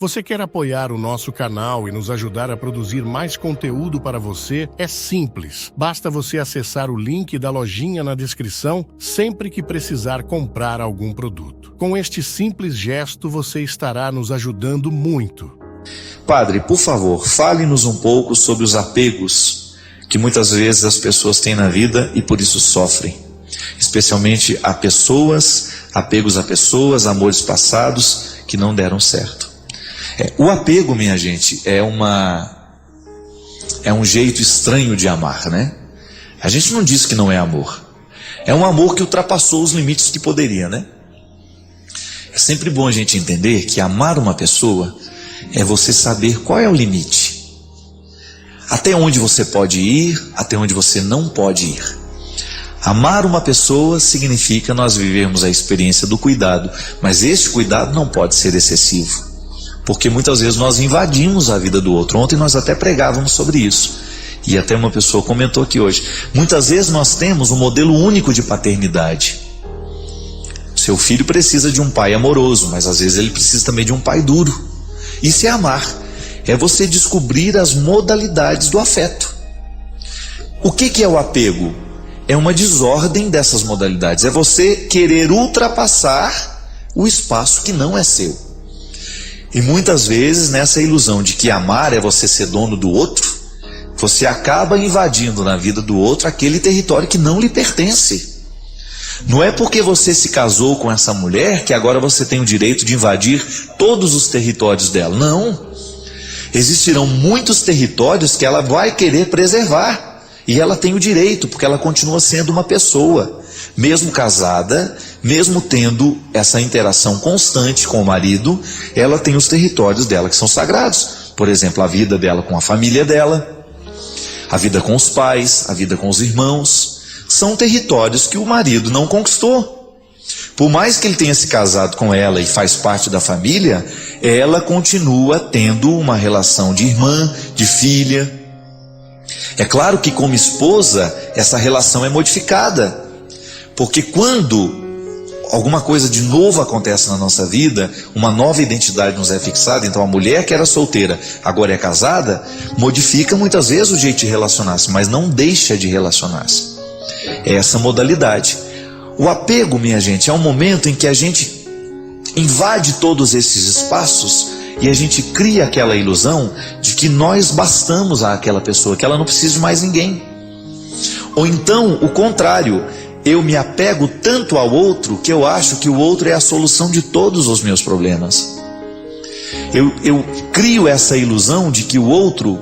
Você quer apoiar o nosso canal e nos ajudar a produzir mais conteúdo para você? É simples. Basta você acessar o link da lojinha na descrição sempre que precisar comprar algum produto. Com este simples gesto, você estará nos ajudando muito. Padre, por favor, fale-nos um pouco sobre os apegos que muitas vezes as pessoas têm na vida e por isso sofrem. Especialmente a pessoas, apegos a pessoas, amores passados que não deram certo. O apego, minha gente, é um jeito estranho de amar, né? A gente não diz que não é amor. É um amor que ultrapassou os limites que poderia, né? É sempre bom a gente entender que amar uma pessoa é você saber qual é o limite. Até onde você pode ir, até onde você não pode ir. Amar uma pessoa significa nós vivermos a experiência do cuidado, mas este cuidado não pode ser excessivo. Porque muitas vezes nós invadimos a vida do outro. Ontem nós até pregávamos sobre isso. E até uma pessoa comentou aqui hoje. Muitas vezes nós temos um modelo único de paternidade. Seu filho precisa de um pai amoroso, mas às vezes ele precisa também de um pai duro. Isso é amar. É você descobrir as modalidades do afeto. O que é o apego? É uma desordem dessas modalidades. É você querer ultrapassar o espaço que não é seu. E muitas vezes nessa ilusão de que amar é você ser dono do outro, você acaba invadindo na vida do outro aquele território que não lhe pertence. Não é porque você se casou com essa mulher que agora você tem o direito de invadir todos os territórios dela. Não. Existirão muitos territórios que ela vai querer preservar. E ela tem o direito, porque ela continua sendo uma pessoa. Mesmo casada, mesmo tendo essa interação constante com o marido, ela tem os territórios dela que são sagrados. Por exemplo, a vida dela com a família dela, a vida com os pais, a vida com os irmãos. São territórios que o marido não conquistou. Por mais que ele tenha se casado com ela e faz parte da família, ela continua tendo uma relação de irmã, de filha. É claro que como esposa, essa relação é modificada. Porque quando alguma coisa de novo acontece na nossa vida, uma nova identidade nos é fixada, então a mulher que era solteira agora é casada, modifica muitas vezes o jeito de relacionar-se, mas não deixa de relacionar-se. É essa modalidade. O apego, minha gente, é um momento em que a gente invade todos esses espaços e a gente cria aquela ilusão de que nós bastamos àquela pessoa, que ela não precisa de mais ninguém. Ou então, o contrário, eu me apego tanto ao outro que eu acho que o outro é a solução de todos os meus problemas. Eu crio essa ilusão de que o outro,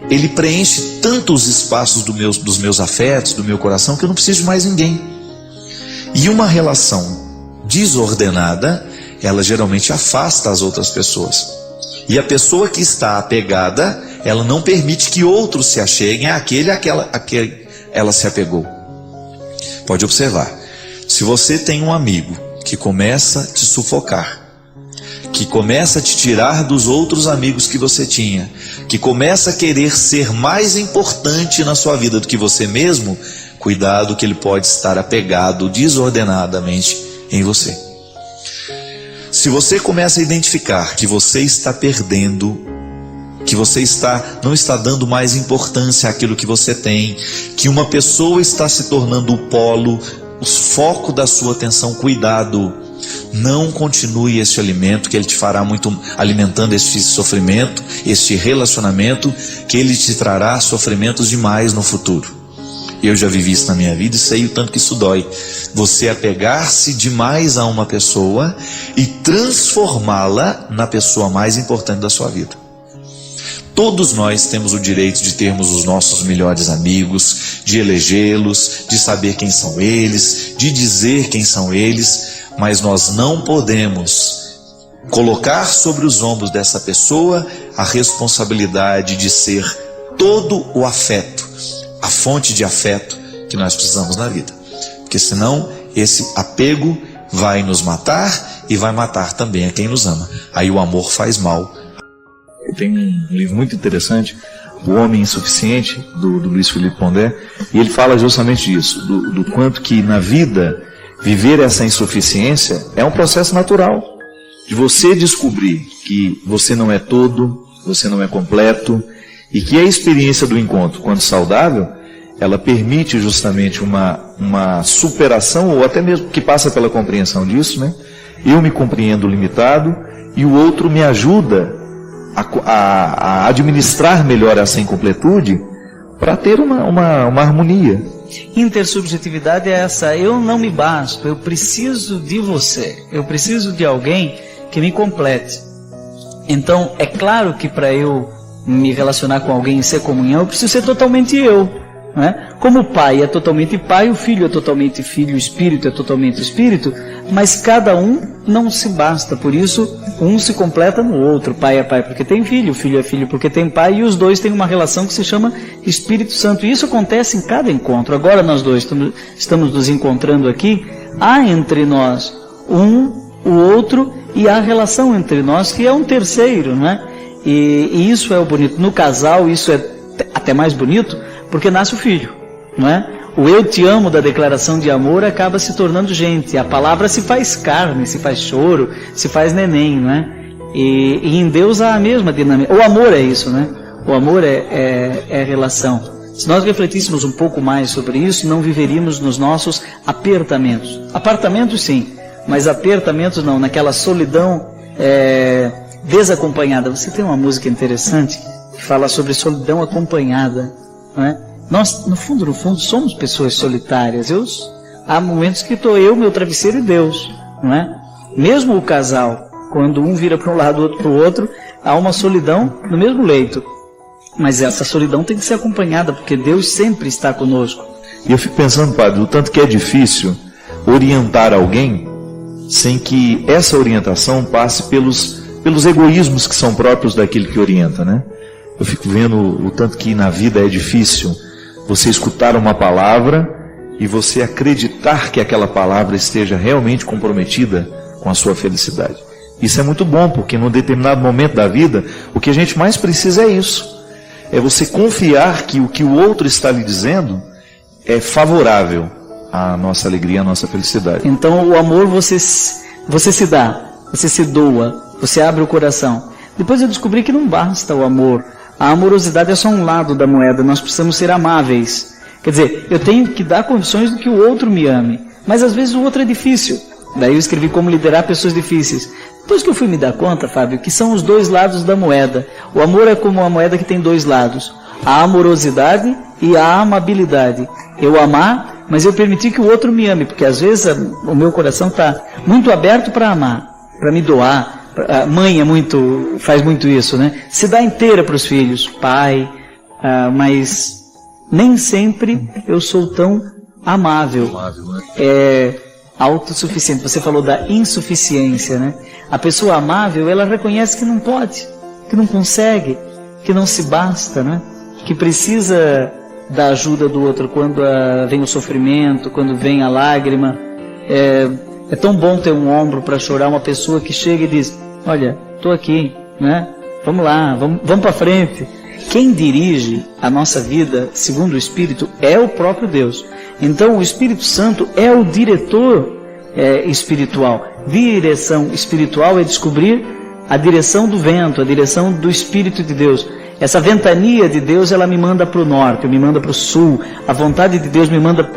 ele preenche tanto os espaços dos meus afetos, do meu coração, que eu não preciso de mais ninguém. E uma relação desordenada, ela geralmente afasta as outras pessoas. E a pessoa que está apegada, ela não permite que outros se acheguem àquele a que ela se apegou. Pode observar, se você tem um amigo que começa a te sufocar, que começa a te tirar dos outros amigos que você tinha, que começa a querer ser mais importante na sua vida do que você mesmo, cuidado que ele pode estar apegado desordenadamente em você. Se você começa a identificar que você está perdendo, que você não está dando mais importância àquilo que você tem, que uma pessoa está se tornando o polo, o foco da sua atenção, cuidado, não continue este alimento, que ele te fará muito, alimentando este sofrimento, este relacionamento, que ele te trará sofrimentos demais no futuro. Eu já vivi isso na minha vida e sei o tanto que isso dói. Você apegar-se demais a uma pessoa e transformá-la na pessoa mais importante da sua vida. Todos nós temos o direito de termos os nossos melhores amigos, de elegê-los, de saber quem são eles, de dizer quem são eles, mas nós não podemos colocar sobre os ombros dessa pessoa a responsabilidade de ser todo o afeto, a fonte de afeto que nós precisamos na vida. Porque senão esse apego vai nos matar e vai matar também a quem nos ama. Aí o amor faz mal. Tem um livro muito interessante, O Homem Insuficiente, do Luiz Felipe Pondé, e ele fala justamente disso, do quanto que na vida viver essa insuficiência é um processo natural. de você descobrir que você não é todo, você não é completo, e que a experiência do encontro, quando saudável, ela permite justamente uma superação, ou até mesmo que passa pela compreensão disso, né? Eu me compreendo limitado e o outro me ajuda a administrar melhor essa incompletude para ter uma harmonia. Intersubjetividade é essa: eu não me basto, eu preciso de você, eu preciso de alguém que me complete. Então, é claro que para eu me relacionar com alguém e ser comunhão, eu preciso ser totalmente eu, né? Como o pai é totalmente pai, o filho é totalmente filho, o espírito é totalmente espírito, mas cada um não se basta, por isso um se completa no outro. Pai é pai porque tem filho, filho é filho porque tem pai, e os dois têm uma relação que se chama Espírito Santo, e isso acontece em cada encontro. Agora nós dois estamos nos encontrando aqui, há entre nós o outro, e há relação entre nós que é um terceiro, né? E isso é o bonito. No casal isso é até mais bonito, porque nasce o filho, não é? O eu te amo da declaração de amor acaba se tornando gente. A palavra se faz carne, se faz choro, se faz neném, não é? E em Deus há a mesma dinâmica. O amor é isso, né? O amor é relação. Se nós refletíssemos um pouco mais sobre isso, não viveríamos nos nossos apertamentos. Apartamentos sim, mas apertamentos não, naquela solidão desacompanhada. Você tem uma música interessante que fala sobre solidão acompanhada, não é? Nós, no fundo, somos pessoas solitárias. Há momentos que estou eu, meu travesseiro e Deus, não é? Mesmo o casal, quando um vira para um lado, o outro para o outro, há uma solidão no mesmo leito. Mas essa solidão tem que ser acompanhada, porque Deus sempre está conosco. E eu fico pensando, padre, o tanto que é difícil orientar alguém sem que essa orientação passe pelos egoísmos que são próprios daquele que orienta, né? Eu fico vendo o tanto que na vida é difícil você escutar uma palavra e você acreditar que aquela palavra esteja realmente comprometida com a sua felicidade. Isso é muito bom, porque num determinado momento da vida, o que a gente mais precisa é isso. É você confiar que o que o outro está lhe dizendo é favorável à nossa alegria, à nossa felicidade. Então o amor você se dá, você se doa, você abre o coração. Depois eu descobri que não basta o amor. A amorosidade é só um lado da moeda, nós precisamos ser amáveis. Quer dizer, eu tenho que dar condições de que o outro me ame, mas às vezes o outro é difícil. Daí eu escrevi como liderar pessoas difíceis. Depois que eu fui me dar conta, Fábio, que são os dois lados da moeda. O amor é como uma moeda que tem dois lados: a amorosidade e a amabilidade. Eu amar, mas eu permitir que o outro me ame, porque às vezes o meu coração está muito aberto para amar, para me doar. A mãe faz muito isso, né? Se dá inteira para os filhos, pai, mas nem sempre eu sou tão amável. Autossuficiente. Você falou da insuficiência, né? A pessoa amável, ela reconhece que não pode, que não consegue, que não se basta, né? Que precisa da ajuda do outro quando vem o sofrimento, quando vem a lágrima. É tão bom ter um ombro para chorar, uma pessoa que chega e diz: olha, estou aqui, né? Vamos lá, vamos para frente. Quem dirige a nossa vida, segundo o Espírito, é o próprio Deus. Então o Espírito Santo é o diretor espiritual. Direção espiritual é descobrir a direção do vento, a direção do Espírito de Deus. Essa ventania de Deus, ela me manda para o norte, me manda para o sul. A vontade de Deus me manda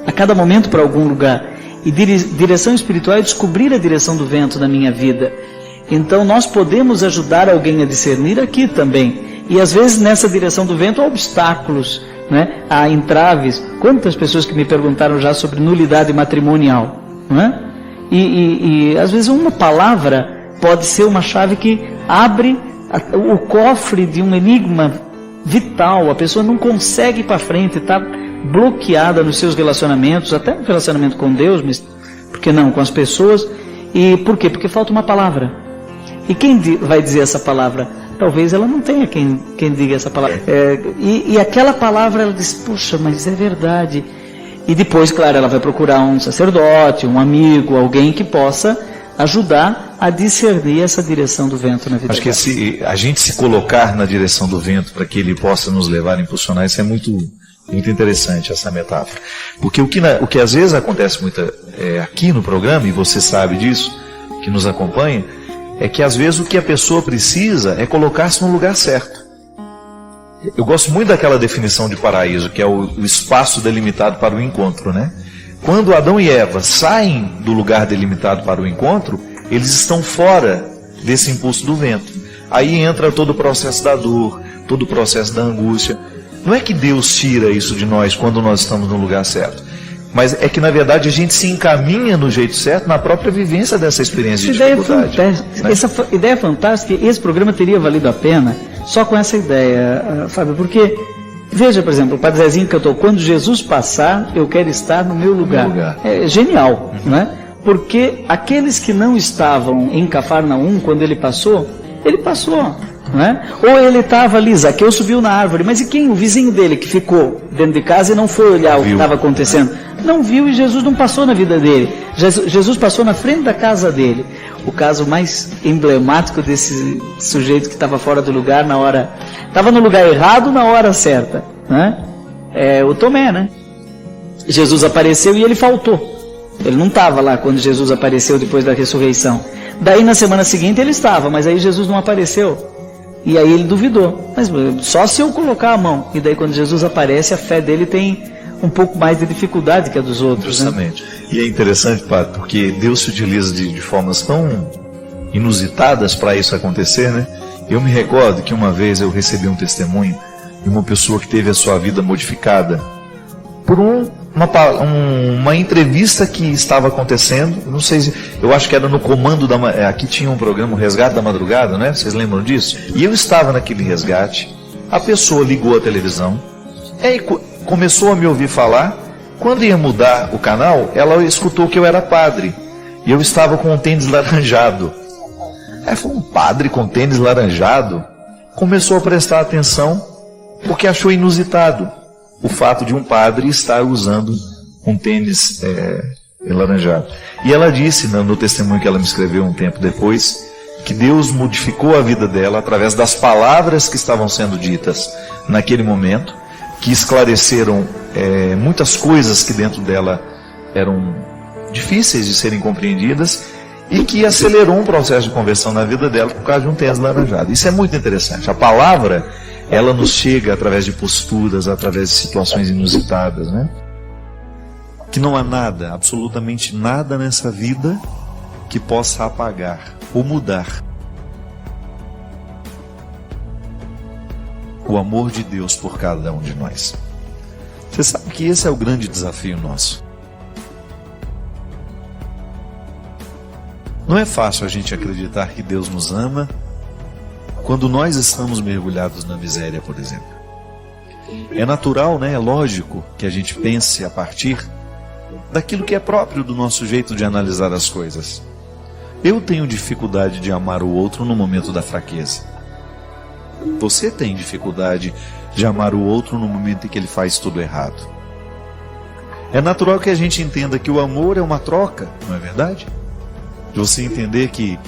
a cada momento para algum lugar. E direção espiritual é descobrir a direção do vento na minha vida. Então nós podemos ajudar alguém a discernir aqui também. E às vezes nessa direção do vento há obstáculos, né? Há entraves. Quantas pessoas que me perguntaram já sobre nulidade matrimonial, né? E às vezes uma palavra pode ser uma chave que abre o cofre de um enigma vital. A pessoa não consegue ir para frente, está bloqueada nos seus relacionamentos, até no relacionamento com Deus, mas por que não com as pessoas? E por quê? Porque falta uma palavra. E quem vai dizer essa palavra? Talvez ela não tenha quem diga essa palavra. E aquela palavra, ela diz: puxa, mas é verdade. E depois, claro, ela vai procurar um sacerdote, um amigo, alguém que possa ajudar a discernir essa direção do vento na vida. Acho que se a gente se colocar na direção do vento para que ele possa nos levar a impulsionar, isso é muito interessante, essa metáfora. Porque o que às vezes acontece muito aqui no programa, e você sabe disso, que nos acompanha, é que às vezes o que a pessoa precisa é colocar-se no lugar certo. Eu gosto muito daquela definição de paraíso, que é o espaço delimitado para o encontro, né? Quando Adão e Eva saem do lugar delimitado para o encontro, eles estão fora desse impulso do vento. Aí entra todo o processo da dor, todo o processo da angústia. Não é que Deus tira isso de nós quando nós estamos no lugar certo, mas é que na verdade a gente se encaminha no jeito certo na própria vivência dessa experiência de dificuldade. Essa ideia é fantástica. Esse programa teria valido a pena só com essa ideia, Fábio, porque veja, por exemplo, o Padre Zezinho cantou: quando Jesus passar, eu quero estar no meu lugar. É genial, não é? Porque aqueles que não estavam em Cafarnaum quando ele passou, não é? Ou ele estava ali, Zaqueu subiu na árvore, mas e quem? O vizinho dele que ficou dentro de casa e não foi olhar o que estava acontecendo. Não viu, e Jesus não passou na vida dele. Jesus passou na frente da casa dele. O caso mais emblemático desse sujeito que estava fora do lugar na hora... Estava no lugar errado na hora certa, né? É o Tomé, né? Jesus apareceu e ele faltou. Ele não estava lá quando Jesus apareceu depois da ressurreição. Daí na semana seguinte ele estava, mas aí Jesus não apareceu. E aí ele duvidou. Mas só se eu colocar a mão. E daí quando Jesus aparece, a fé dele tem um pouco mais de dificuldade que a dos outros. Justamente. Né? E é interessante, Padre, porque Deus se utiliza de formas tão inusitadas para isso acontecer, né? Eu me recordo que uma vez eu recebi um testemunho de uma pessoa que teve a sua vida modificada por uma entrevista que estava acontecendo. Não sei se, eu acho que era no Comando da... Aqui tinha um programa, o Resgate da Madrugada, né? Vocês lembram disso? E eu estava naquele resgate, a pessoa ligou a televisão, aí começou a me ouvir falar. Quando ia mudar o canal, ela escutou que eu era padre, e eu estava com um tênis laranjado. Aí foi um padre com tênis laranjado. Começou a prestar atenção, porque achou inusitado o fato de um padre estar usando um tênis laranjado. E ela disse, no testemunho que ela me escreveu um tempo depois, que Deus modificou a vida dela através das palavras que estavam sendo ditas naquele momento, que esclareceram muitas coisas que dentro dela eram difíceis de serem compreendidas, e que acelerou um processo de conversão na vida dela por causa de um tênis laranjado. Isso é muito interessante. A palavra, ela nos chega através de posturas, através de situações inusitadas, né? Que não há nada, absolutamente nada nessa vida que possa apagar ou mudar o amor de Deus por cada um de nós. Você sabe que esse é o grande desafio nosso. Não é fácil a gente acreditar que Deus nos ama quando nós estamos mergulhados na miséria, por exemplo. É natural, né? É lógico que a gente pense a partir daquilo que é próprio do nosso jeito de analisar as coisas. Eu tenho dificuldade de amar o outro no momento da fraqueza. Você tem dificuldade de amar o outro no momento em que ele faz tudo errado. É natural que a gente entenda que o amor é uma troca, não é verdade? De você entender que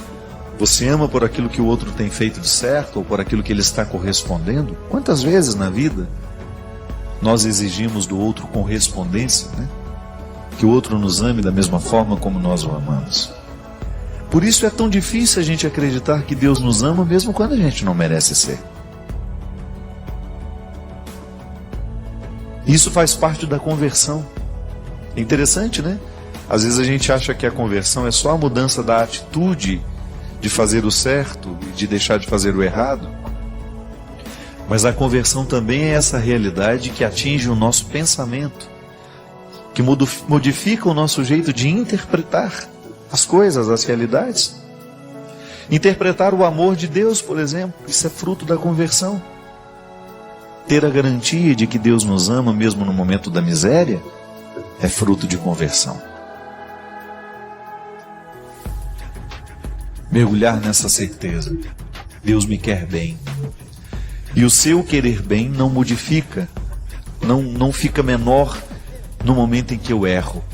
você ama por aquilo que o outro tem feito de certo, ou por aquilo que ele está correspondendo. Quantas vezes na vida nós exigimos do outro correspondência, né? Que o outro nos ame da mesma forma como nós o amamos. Por isso é tão difícil a gente acreditar que Deus nos ama mesmo quando a gente não merece ser. Isso faz parte da conversão. É interessante, né? Às vezes a gente acha que a conversão é só a mudança da atitude de fazer o certo e de deixar de fazer o errado. Mas a conversão também é essa realidade que atinge o nosso pensamento, que modifica o nosso jeito de interpretar as coisas, as realidades. Interpretar o amor de Deus, por exemplo, isso é fruto da conversão. Ter a garantia de que Deus nos ama mesmo no momento da miséria é fruto de conversão. Mergulhar nessa certeza. Deus me quer bem. E o seu querer bem não modifica, não fica menor no momento em que eu erro.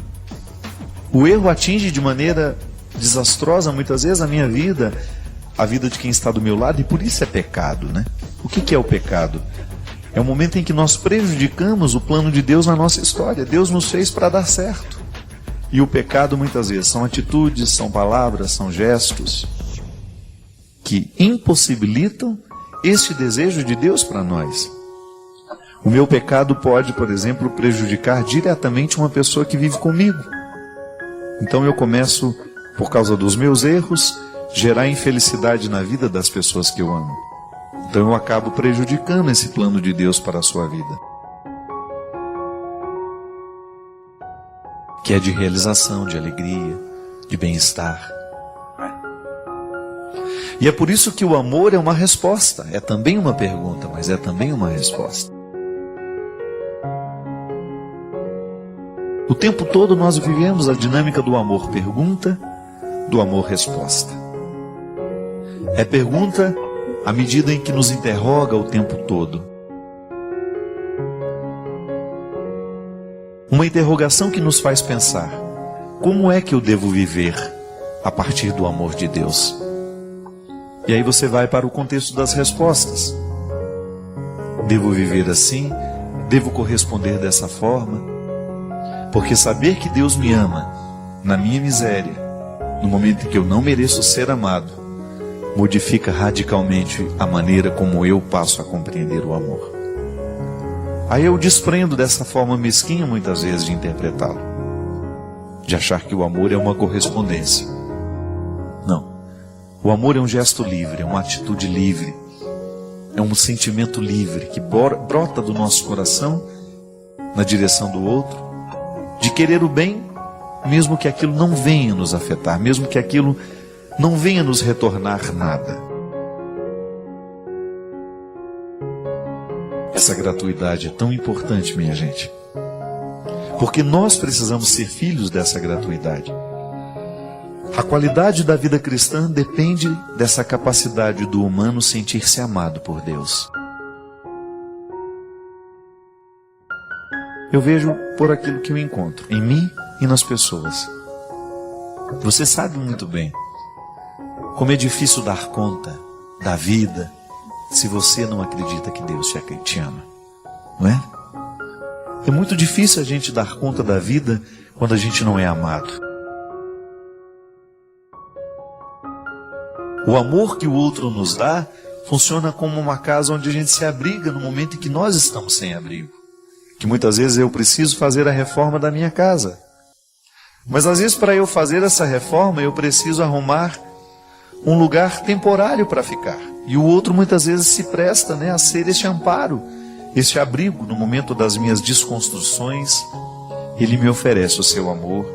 O erro atinge de maneira desastrosa muitas vezes a minha vida, a vida de quem está do meu lado, e por isso é pecado, né? O que é o pecado? É o momento em que nós prejudicamos o plano de Deus na nossa história. Deus nos fez para dar certo. E o pecado muitas vezes são atitudes, são palavras, são gestos que impossibilitam este desejo de Deus para nós. O meu pecado pode, por exemplo, prejudicar diretamente uma pessoa que vive comigo. Então eu começo, por causa dos meus erros, gerar infelicidade na vida das pessoas que eu amo. Então eu acabo prejudicando esse plano de Deus para a sua vida, que é de realização, de alegria, de bem-estar. E é por isso que o amor é uma resposta, é também uma pergunta, mas é também uma resposta. O tempo todo nós vivemos a dinâmica do amor pergunta, do amor resposta. É pergunta à medida em que nos interroga o tempo todo. Uma interrogação que nos faz pensar: como é que eu devo viver a partir do amor de Deus? E aí você vai para o contexto das respostas. Devo viver assim? Devo corresponder dessa forma? Porque saber que Deus me ama na minha miséria, no momento em que eu não mereço ser amado, modifica radicalmente a maneira como eu passo a compreender o amor. Aí eu desprendo dessa forma mesquinha muitas vezes de interpretá-lo, de achar que o amor é uma correspondência. Não. O amor é um gesto livre, é uma atitude livre, é um sentimento livre que brota do nosso coração na direção do outro, de querer o bem, mesmo que aquilo não venha nos afetar, mesmo que aquilo não venha nos retornar nada. Essa gratuidade é tão importante, minha gente, porque nós precisamos ser filhos dessa gratuidade. A qualidade da vida cristã depende dessa capacidade do humano sentir-se amado por Deus. Eu vejo por aquilo que eu encontro, em mim e nas pessoas. Você sabe muito bem como é difícil dar conta da vida se você não acredita que Deus te ama, não é? É muito difícil a gente dar conta da vida quando a gente não é amado. O amor que o outro nos dá funciona como uma casa onde a gente se abriga no momento em que nós estamos sem abrigo. Que muitas vezes eu preciso fazer a reforma da minha casa. Mas às vezes para eu fazer essa reforma eu preciso arrumar um lugar temporário para ficar. E o outro muitas vezes se presta, a ser este amparo, este abrigo no momento das minhas desconstruções. Ele me oferece o seu amor,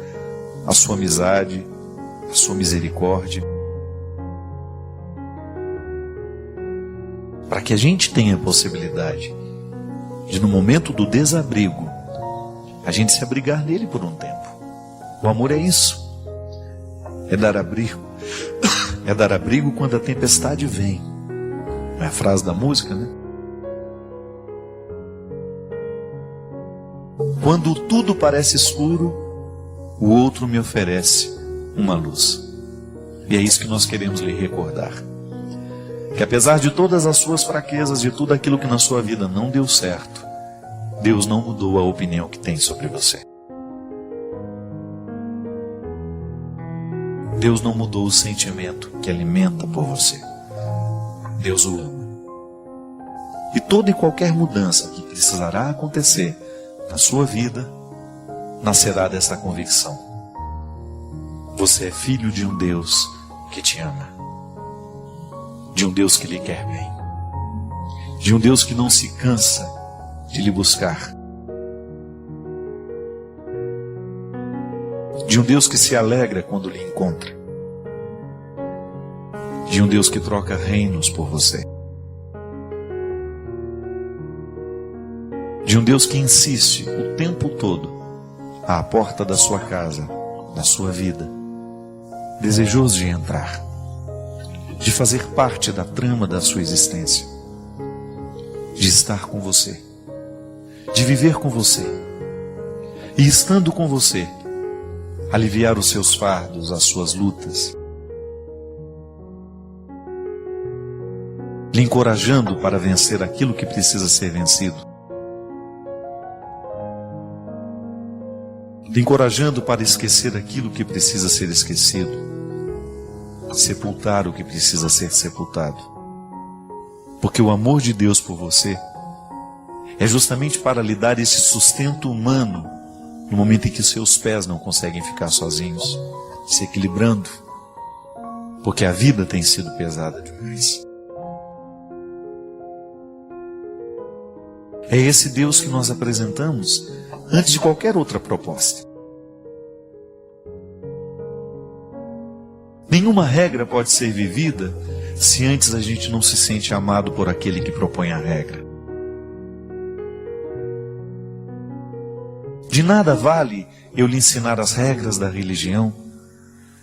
a sua amizade, a sua misericórdia. Para que a gente tenha a possibilidade de, no momento do desabrigo, a gente se abrigar nele por um tempo. O amor é isso. É dar abrigo. É dar abrigo quando a tempestade vem. É a frase da música, né? Quando tudo parece escuro, o outro me oferece uma luz. E é isso que nós queremos lhe recordar. Que apesar de todas as suas fraquezas, de tudo aquilo que na sua vida não deu certo, Deus não mudou a opinião que tem sobre você. Deus não mudou o sentimento que alimenta por você. Deus o ama. E toda e qualquer mudança que precisará acontecer na sua vida, nascerá dessa convicção. Você é filho de um Deus que te ama. De um Deus que lhe quer bem. De um Deus que não se cansa de lhe buscar. De um Deus que se alegra quando lhe encontra. De um Deus que troca reinos por você. De um Deus que insiste o tempo todo à porta da sua casa, da sua vida, desejoso de entrar, de fazer parte da trama da sua existência, de estar com você, de viver com você, e estando com você, aliviar os seus fardos, as suas lutas, lhe encorajando para vencer aquilo que precisa ser vencido, lhe encorajando para esquecer aquilo que precisa ser esquecido, sepultar o que precisa ser sepultado. Porque o amor de Deus por você é justamente para lhe dar esse sustento humano no momento em que seus pés não conseguem ficar sozinhos, se equilibrando, porque a vida tem sido pesada demais. É esse Deus que nós apresentamos antes de qualquer outra proposta. Nenhuma regra pode ser vivida se antes a gente não se sente amado por aquele que propõe a regra. De nada vale eu lhe ensinar as regras da religião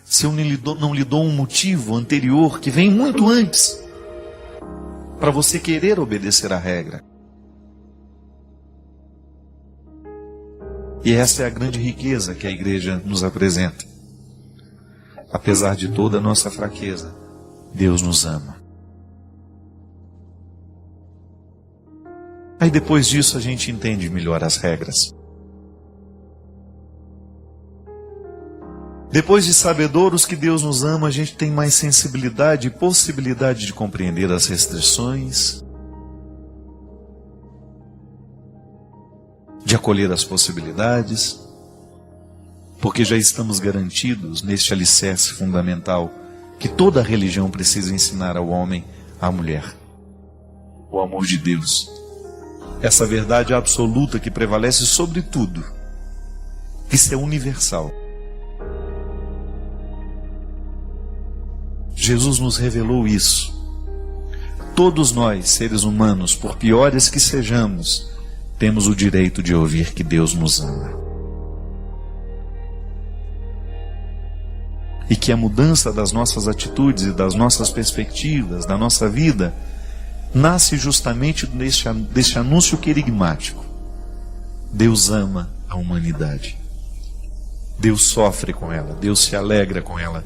se eu não lhe dou um motivo anterior que vem muito antes para você querer obedecer a regra. E essa é a grande riqueza que a igreja nos apresenta. Apesar de toda a nossa fraqueza, Deus nos ama. Aí depois disso a gente entende melhor as regras. Depois de sabedouros que Deus nos ama, a gente tem mais sensibilidade e possibilidade de compreender as restrições, de acolher as possibilidades, porque já estamos garantidos neste alicerce fundamental que toda religião precisa ensinar ao homem, à mulher: o amor de Deus. Essa verdade absoluta que prevalece sobre tudo. Isso é universal. Jesus nos revelou isso. Todos nós, seres humanos, por piores que sejamos, temos o direito de ouvir que Deus nos ama. E que a mudança das nossas atitudes e das nossas perspectivas, da nossa vida, nasce justamente deste anúncio querigmático. Deus ama a humanidade. Deus sofre com ela, Deus se alegra com ela.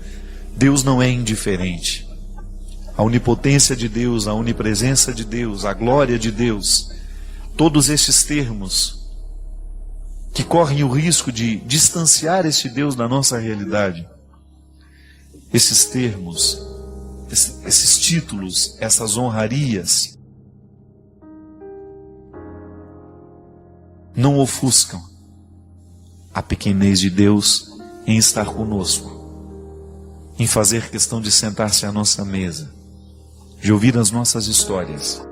Deus não é indiferente. A onipotência de Deus, a onipresença de Deus, a glória de Deus, todos estes termos que correm o risco de distanciar este Deus da nossa realidade, esses termos, esses títulos, essas honrarias, não ofuscam a pequenez de Deus em estar conosco, em fazer questão de sentar-se à nossa mesa, de ouvir as nossas histórias,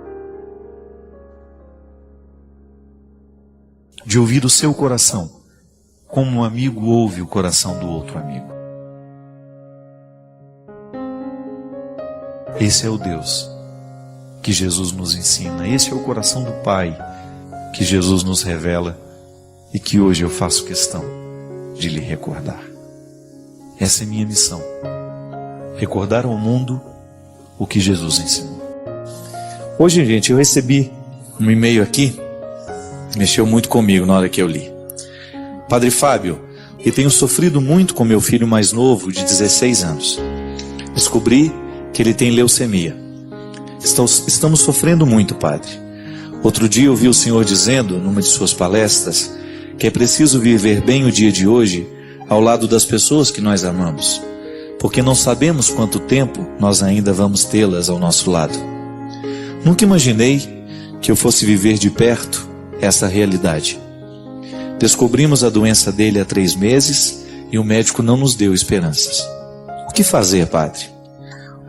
de ouvir o seu coração, como um amigo ouve o coração do outro amigo. Esse é o Deus que Jesus nos ensina, esse é o coração do Pai que Jesus nos revela e que hoje eu faço questão de lhe recordar. Essa é minha missão, recordar ao mundo o que Jesus ensinou. Hoje, gente, eu recebi um e-mail aqui, mexeu muito comigo na hora que eu li. Padre Fábio, eu tenho sofrido muito com meu filho mais novo, de 16 anos. Descobri que ele tem leucemia. Estamos sofrendo muito, padre. Outro dia eu vi o senhor dizendo, numa de suas palestras, que é preciso viver bem o dia de hoje ao lado das pessoas que nós amamos, porque não sabemos quanto tempo nós ainda vamos tê-las ao nosso lado. Nunca imaginei que eu fosse viver de perto essa realidade. Descobrimos a doença dele há 3 meses e o médico não nos deu esperanças. O que fazer, padre?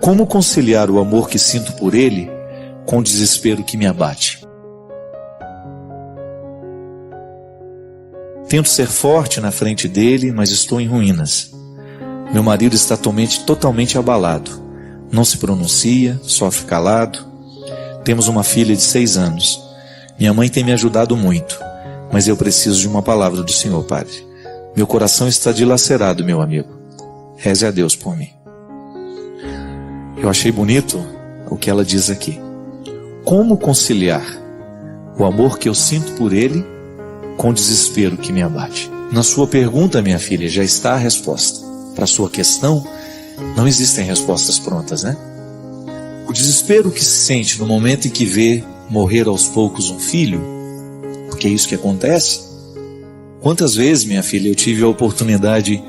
Como conciliar o amor que sinto por ele com o desespero que me abate? Tento ser forte na frente dele, mas estou em ruínas. Meu marido está totalmente abalado. Não se pronuncia, sofre calado. Temos uma filha de 6 anos. Minha mãe tem me ajudado muito, mas eu preciso de uma palavra do Senhor, padre. Meu coração está dilacerado, meu amigo. Reze a Deus por mim. Eu achei bonito o que ela diz aqui. Como conciliar o amor que eu sinto por ele com o desespero que me abate? Na sua pergunta, minha filha, já está a resposta. Para a sua questão, não existem respostas prontas, né? O desespero que se sente no momento em que vê morrer aos poucos um filho, porque é isso que acontece. Quantas vezes, minha filha, eu tive a oportunidade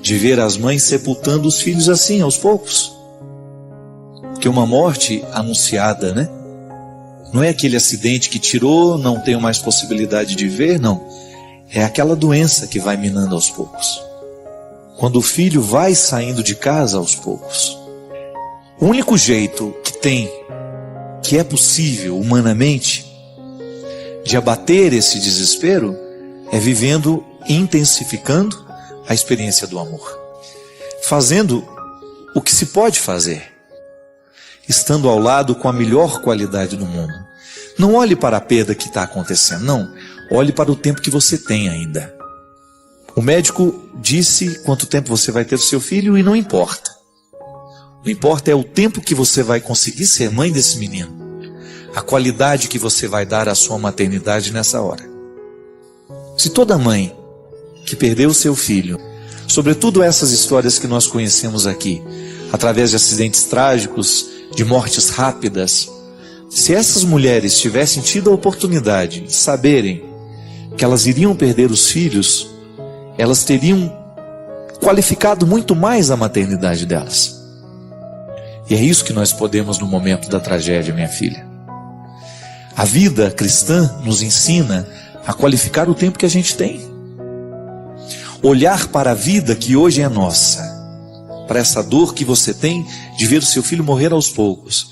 de ver as mães sepultando os filhos assim, aos poucos. Porque uma morte anunciada, né? Não é aquele acidente que tirou, não tenho mais possibilidade de ver, não. É aquela doença que vai minando aos poucos. Quando o filho vai saindo de casa aos poucos. O único jeito que tem, que é possível humanamente, de abater esse desespero, é vivendo e intensificando a experiência do amor. Fazendo o que se pode fazer. Estando ao lado com a melhor qualidade do mundo. Não olhe para a perda que está acontecendo, não. Olhe para o tempo que você tem ainda. O médico disse quanto tempo você vai ter o seu filho e não importa. O que importa é o tempo que você vai conseguir ser mãe desse menino. A qualidade que você vai dar à sua maternidade nessa hora. Se toda mãe que perdeu o seu filho, sobretudo essas histórias que nós conhecemos aqui, através de acidentes trágicos, de mortes rápidas, se essas mulheres tivessem tido a oportunidade de saberem que elas iriam perder os filhos, elas teriam qualificado muito mais a maternidade delas. E é isso que nós podemos no momento da tragédia, minha filha. A vida cristã nos ensina a qualificar o tempo que a gente tem. Olhar para a vida que hoje é nossa, para essa dor que você tem de ver o seu filho morrer aos poucos,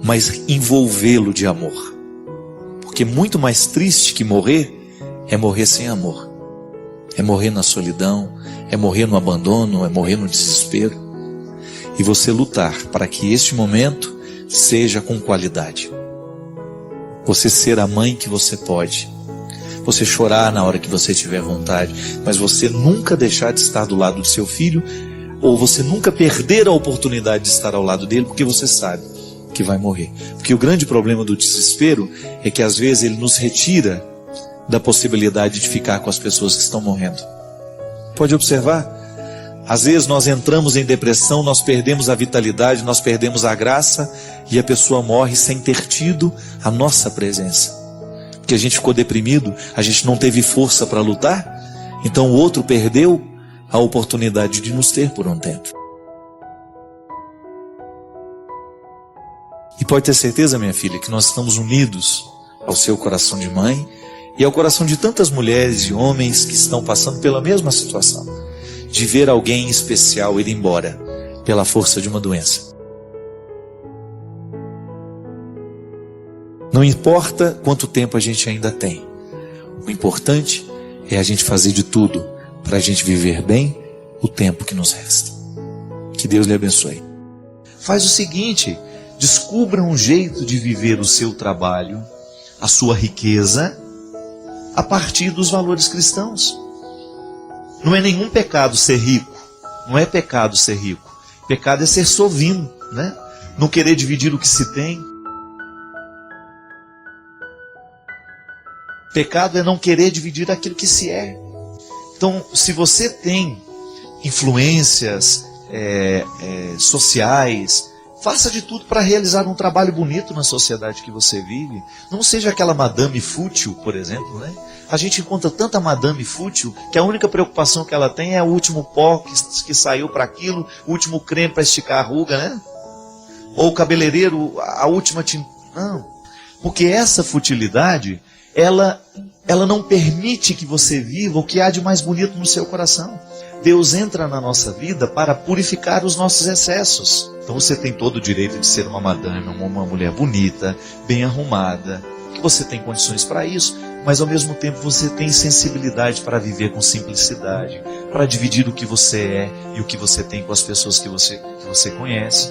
mas envolvê-lo de amor. Porque muito mais triste que morrer é morrer sem amor. É morrer na solidão, é morrer no abandono, é morrer no desespero. E você lutar para que este momento seja com qualidade. Você ser a mãe que você pode. Você chorar na hora que você tiver vontade, mas você nunca deixar de estar do lado do seu filho, ou você nunca perder a oportunidade de estar ao lado dele, porque você sabe que vai morrer. Porque o grande problema do desespero é que às vezes ele nos retira da possibilidade de ficar com as pessoas que estão morrendo. Pode observar? Às vezes nós entramos em depressão, nós perdemos a vitalidade, nós perdemos a graça e a pessoa morre sem ter tido a nossa presença. Porque a gente ficou deprimido, a gente não teve força para lutar, então o outro perdeu a oportunidade de nos ter por um tempo. E pode ter certeza, minha filha, que nós estamos unidos ao seu coração de mãe e ao coração de tantas mulheres e homens que estão passando pela mesma situação, de ver alguém especial ir embora pela força de uma doença. Não importa quanto tempo a gente ainda tem. O importante é a gente fazer de tudo para a gente viver bem o tempo que nos resta. Que Deus lhe abençoe. Faz o seguinte, descubra um jeito de viver o seu trabalho, a sua riqueza, a partir dos valores cristãos. Não é nenhum pecado ser rico. Não é pecado ser rico. Pecado é ser sovino, né? Não querer dividir o que se tem. Pecado é não querer dividir aquilo que se é. Então, se você tem influências sociais, faça de tudo para realizar um trabalho bonito na sociedade que você vive. Não seja aquela madame fútil, por exemplo, né? A gente encontra tanta madame fútil que a única preocupação que ela tem é o último pó que saiu para aquilo, o último creme para esticar a ruga, né? Ou o cabeleireiro, a última tinta. Não. Porque essa futilidade, ela não permite que você viva o que há de mais bonito no seu coração. Deus entra na nossa vida para purificar os nossos excessos. Então você tem todo o direito de ser uma madame, uma mulher bonita, bem arrumada, que você tem condições para isso, mas ao mesmo tempo você tem sensibilidade para viver com simplicidade, para dividir o que você é e o que você tem com as pessoas que você conhece.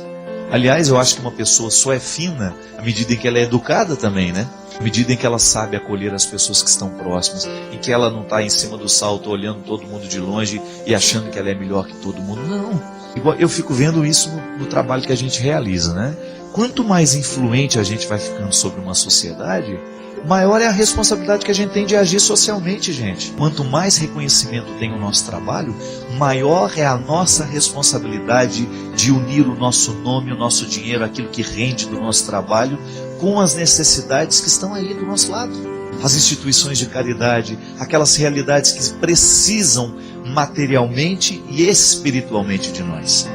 Aliás, eu acho que uma pessoa só é fina à medida em que ela é educada também, né? À medida em que ela sabe acolher as pessoas que estão próximas, em que ela não está em cima do salto olhando todo mundo de longe e achando que ela é melhor que todo mundo. Não. Eu fico vendo isso no trabalho que a gente realiza, né? Quanto mais influente a gente vai ficando sobre uma sociedade, maior é a responsabilidade que a gente tem de agir socialmente, gente. Quanto mais reconhecimento tem o nosso trabalho, maior é a nossa responsabilidade de unir o nosso nome, o nosso dinheiro, aquilo que rende do nosso trabalho, com as necessidades que estão aí do nosso lado. As instituições de caridade, aquelas realidades que precisam materialmente e espiritualmente de nós.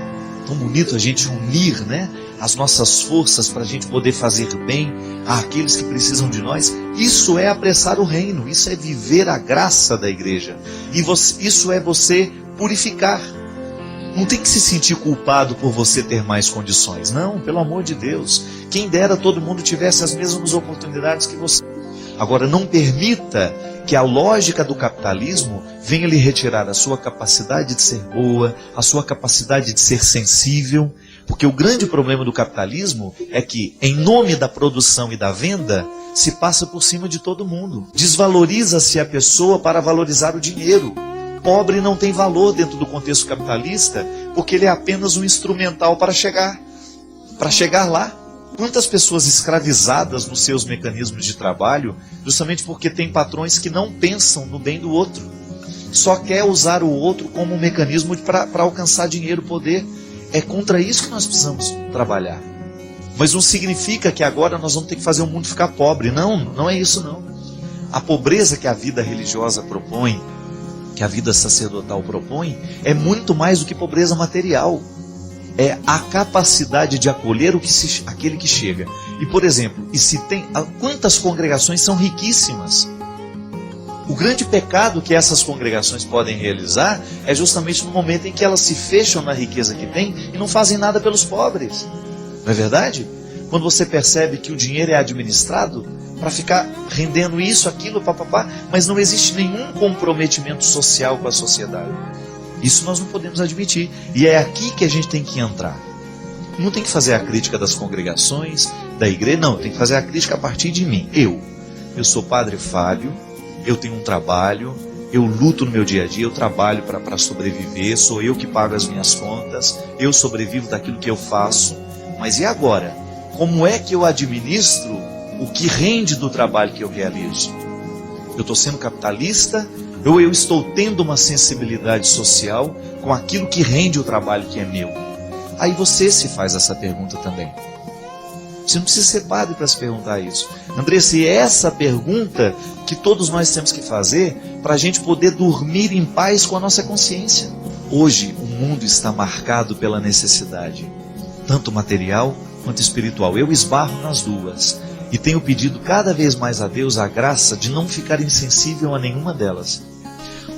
Tão bonito a gente unir, né, as nossas forças para a gente poder fazer bem àqueles que precisam de nós. Isso é apressar o reino, isso é viver a graça da igreja. E isso é você purificar. Não tem que se sentir culpado por você ter mais condições. Não, pelo amor de Deus. Quem dera todo mundo tivesse as mesmas oportunidades que você. Agora, não permita que a lógica do capitalismo venha lhe retirar a sua capacidade de ser boa, a sua capacidade de ser sensível, porque o grande problema do capitalismo é que, em nome da produção e da venda, se passa por cima de todo mundo. Desvaloriza-se a pessoa para valorizar o dinheiro. Pobre não tem valor dentro do contexto capitalista, porque ele é apenas um instrumental para chegar lá. Quantas pessoas escravizadas nos seus mecanismos de trabalho, justamente porque tem patrões que não pensam no bem do outro. Só quer usar o outro como um mecanismo para alcançar dinheiro, poder. É contra isso que nós precisamos trabalhar. Mas não significa que agora nós vamos ter que fazer o mundo ficar pobre. Não, não é isso não. A pobreza que a vida religiosa propõe, que a vida sacerdotal propõe, é muito mais do que pobreza material. É a capacidade de acolher aquele que chega. E, por exemplo, quantas congregações são riquíssimas? O grande pecado que essas congregações podem realizar é justamente no momento em que elas se fecham na riqueza que têm e não fazem nada pelos pobres. Não é verdade? Quando você percebe que o dinheiro é administrado para ficar rendendo isso, aquilo, papapá, mas não existe nenhum comprometimento social com a sociedade. Isso nós não podemos admitir. E é aqui que a gente tem que entrar. Não tem que fazer a crítica das congregações, da igreja, não. Tem que fazer a crítica a partir de mim. Eu sou Padre Fábio, eu tenho um trabalho, eu luto no meu dia a dia, eu trabalho para sobreviver, sou eu que pago as minhas contas, eu sobrevivo daquilo que eu faço. Mas e agora? Como é que eu administro o que rende do trabalho que eu realizo? Eu estou sendo capitalista? Ou eu estou tendo uma sensibilidade social com aquilo que rende o trabalho que é meu? Aí você se faz essa pergunta também. Você não precisa ser padre para se perguntar isso. Andressa, é essa pergunta que todos nós temos que fazer para a gente poder dormir em paz com a nossa consciência. Hoje o mundo está marcado pela necessidade, tanto material quanto espiritual. Eu esbarro nas duas e tenho pedido cada vez mais a Deus a graça de não ficar insensível a nenhuma delas.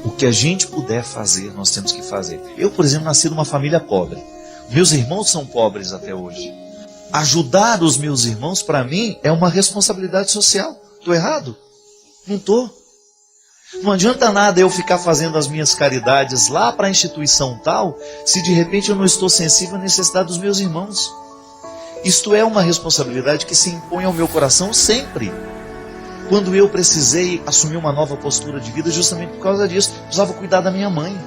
O que a gente puder fazer, nós temos que fazer. Eu, por exemplo, nasci numa família pobre. Meus irmãos são pobres até hoje. Ajudar os meus irmãos, para mim, é uma responsabilidade social. Estou errado? Não estou. Não adianta nada eu ficar fazendo as minhas caridades lá para a instituição tal, se de repente eu não estou sensível à necessidade dos meus irmãos. Isto é uma responsabilidade que se impõe ao meu coração sempre. Quando eu precisei assumir uma nova postura de vida, justamente por causa disso, precisava cuidar da minha mãe.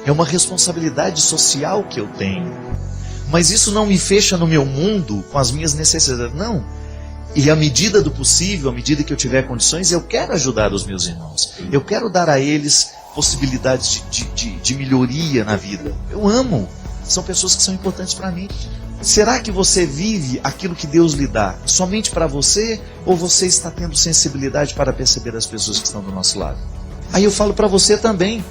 É uma responsabilidade social que eu tenho. Mas isso não me fecha no meu mundo com as minhas necessidades. Não. E à medida do possível, à medida que eu tiver condições, eu quero ajudar os meus irmãos. Eu quero dar a eles possibilidades de melhoria na vida. Eu amo. São pessoas que são importantes para mim. Será que você vive aquilo que Deus lhe dá somente para você? Ou você está tendo sensibilidade para perceber as pessoas que estão do nosso lado? Aí eu falo para você também.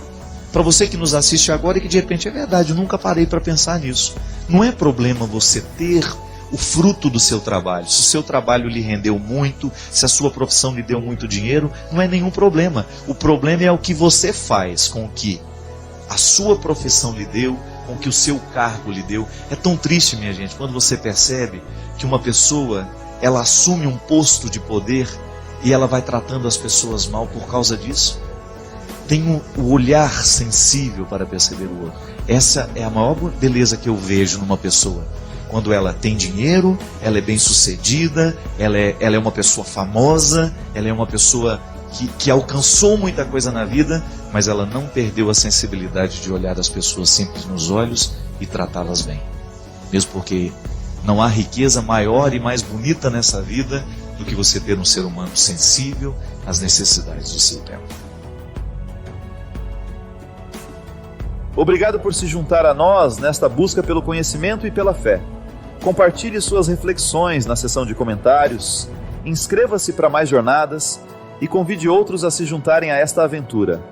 Para você que nos assiste agora e que de repente é verdade, eu nunca parei para pensar nisso. Não é problema você ter o fruto do seu trabalho. Se o seu trabalho lhe rendeu muito, se a sua profissão lhe deu muito dinheiro, não é nenhum problema. O problema é o que você faz com o que a sua profissão lhe deu, com o que o seu cargo lhe deu. É tão triste, minha gente, quando você percebe que uma pessoa, ela assume um posto de poder e ela vai tratando as pessoas mal por causa disso. Tem o olhar sensível para perceber o outro. Essa é a maior beleza que eu vejo numa pessoa. Quando ela tem dinheiro, ela é bem sucedida, ela é uma pessoa famosa, ela é uma pessoa que alcançou muita coisa na vida, mas ela não perdeu a sensibilidade de olhar as pessoas sempre nos olhos e tratá-las bem. Mesmo porque não há riqueza maior e mais bonita nessa vida do que você ter um ser humano sensível às necessidades do seu tempo. Obrigado por se juntar a nós nesta busca pelo conhecimento e pela fé. Compartilhe suas reflexões na seção de comentários, inscreva-se para mais jornadas e convide outros a se juntarem a esta aventura.